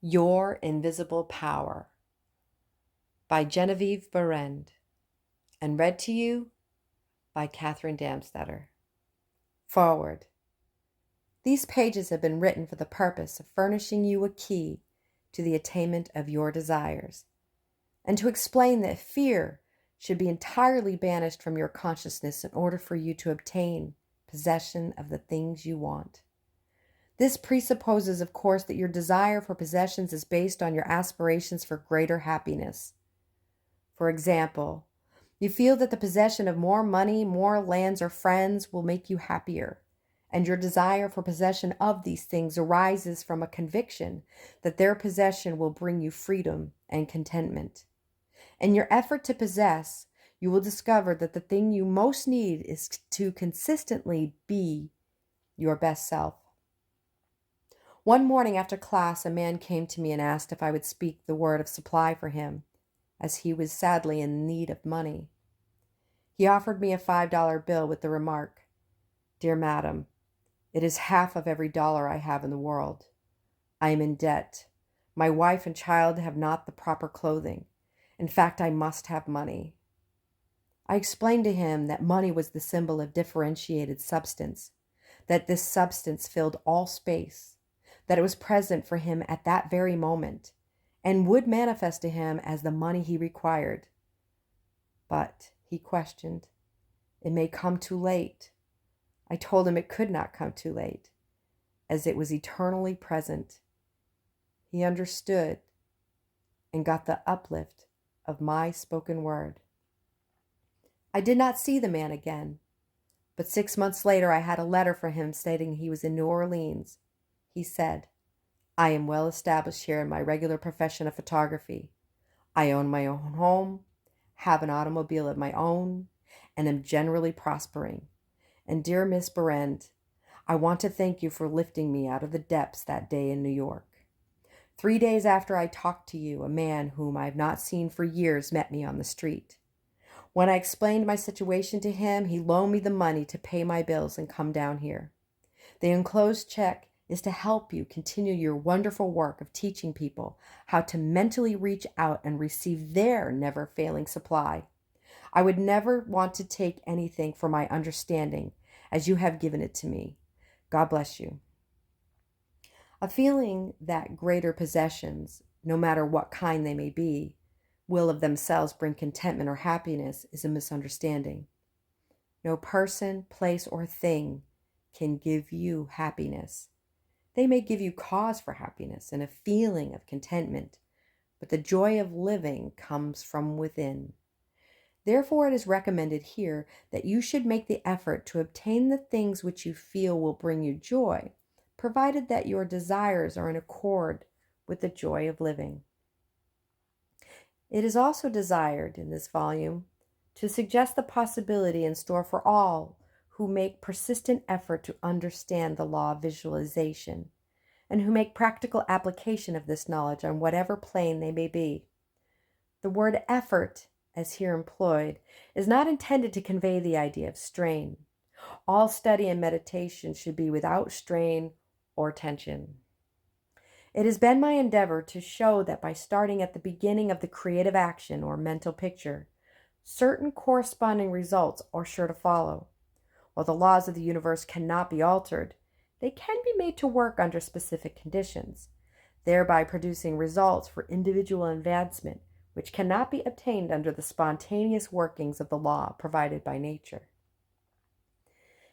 Your Invisible Power by Genevieve Behrend, and read to you by Katherine Damstetter. Forward. These pages have been written for the purpose of furnishing you a key to the attainment of your desires, and to explain that fear should be entirely banished from your consciousness in order for you to obtain possession of the things you want. This presupposes, of course, that your desire for possessions is based on your aspirations for greater happiness. For example, you feel that the possession of more money, more lands, or friends will make you happier, and your desire for possession of these things arises from a conviction that their possession will bring you freedom and contentment. In your effort to possess, you will discover that the thing you most need is to consistently be your best self. One morning after class, a man came to me and asked if I would speak the word of supply for him, as he was sadly in need of money. He offered me a $5 bill with the remark, "Dear madam, it is half of every dollar I have in the world. I am in debt. My wife and child have not the proper clothing. In fact, I must have money." I explained to him that money was the symbol of differentiated substance, that this substance filled all space, that it was present for him at that very moment, and would manifest to him as the money he required. But, he questioned, it may come too late. I told him it could not come too late, as it was eternally present. He understood and got the uplift of my spoken word. I did not see the man again, but 6 months later I had a letter from him stating he was in New Orleans. He said, "I am well established here in my regular profession of photography. I own my own home, have an automobile of my own, and am generally prospering. And dear Miss Behrend, I want to thank you for lifting me out of the depths that day in New York. 3 days after I talked to you, a man whom I have not seen for years met me on the street. When I explained my situation to him, he loaned me the money to pay my bills and come down here. The enclosed check is to help you continue your wonderful work of teaching people how to mentally reach out and receive their never-failing supply. I would never want to take anything for my understanding, as you have given it to me. God bless you." A feeling that greater possessions, no matter what kind they may be, will of themselves bring contentment or happiness is a misunderstanding. No person, place, or thing can give you happiness. They may give you cause for happiness and a feeling of contentment, but the joy of living comes from within. Therefore, it is recommended here that you should make the effort to obtain the things which you feel will bring you joy, provided that your desires are in accord with the joy of living. It is also desired in this volume to suggest the possibility in store for all who make persistent effort to understand the law of visualization, and who make practical application of this knowledge on whatever plane they may be. The word effort, as here employed, is not intended to convey the idea of strain. All study and meditation should be without strain or tension. It has been my endeavor to show that by starting at the beginning of the creative action or mental picture, certain corresponding results are sure to follow. While the laws of the universe cannot be altered, they can be made to work under specific conditions, thereby producing results for individual advancement which cannot be obtained under the spontaneous workings of the law provided by nature.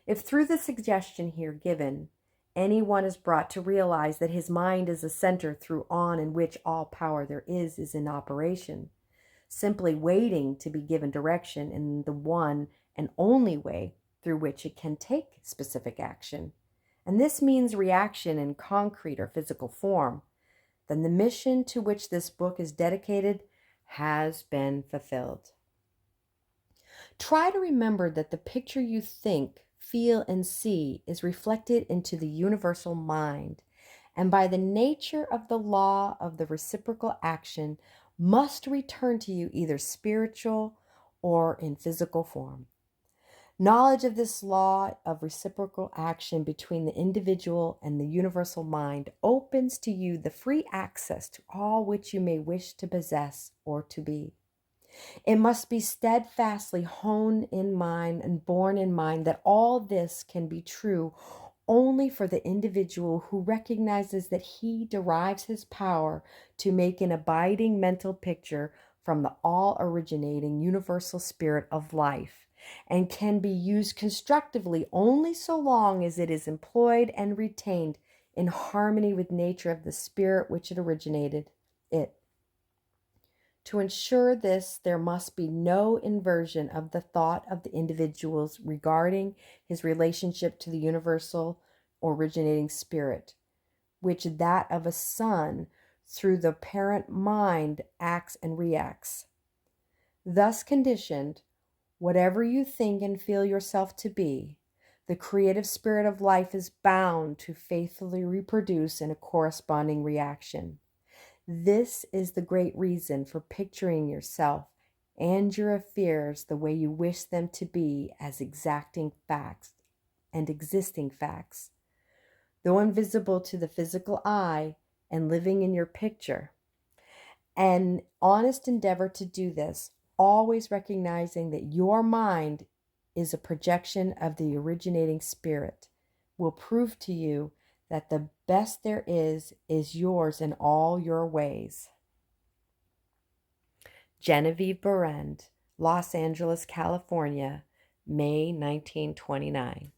If through the suggestion here given, anyone is brought to realize that his mind is a center through on in which all power there is in operation, simply waiting to be given direction in the one and only way through which it can take specific action, and this means reaction in concrete or physical form, then the mission to which this book is dedicated has been fulfilled. Try to remember that the picture you think, feel, and see is reflected into the universal mind, and by the nature of the law of the reciprocal action must return to you either spiritual or in physical form. Knowledge of this law of reciprocal action between the individual and the universal mind opens to you the free access to all which you may wish to possess or to be. It must be steadfastly honed in mind and borne in mind that all this can be true only for the individual who recognizes that he derives his power to make an abiding mental picture from the all-originating universal spirit of life, and can be used constructively only so long as it is employed and retained in harmony with nature of the spirit which it originated it. To ensure this, there must be no inversion of the thought of the individuals regarding his relationship to the universal originating spirit, which that of a son through the parent mind acts and reacts. Thus conditioned, whatever you think and feel yourself to be, the creative spirit of life is bound to faithfully reproduce in a corresponding reaction. This is the great reason for picturing yourself and your affairs the way you wish them to be as exacting facts and existing facts, though invisible to the physical eye and living in your picture. An honest endeavor to do this, always recognizing that your mind is a projection of the originating spirit, will prove to you that the best there is yours in all your ways. Genevieve Behrend, Los Angeles, California, May 1929.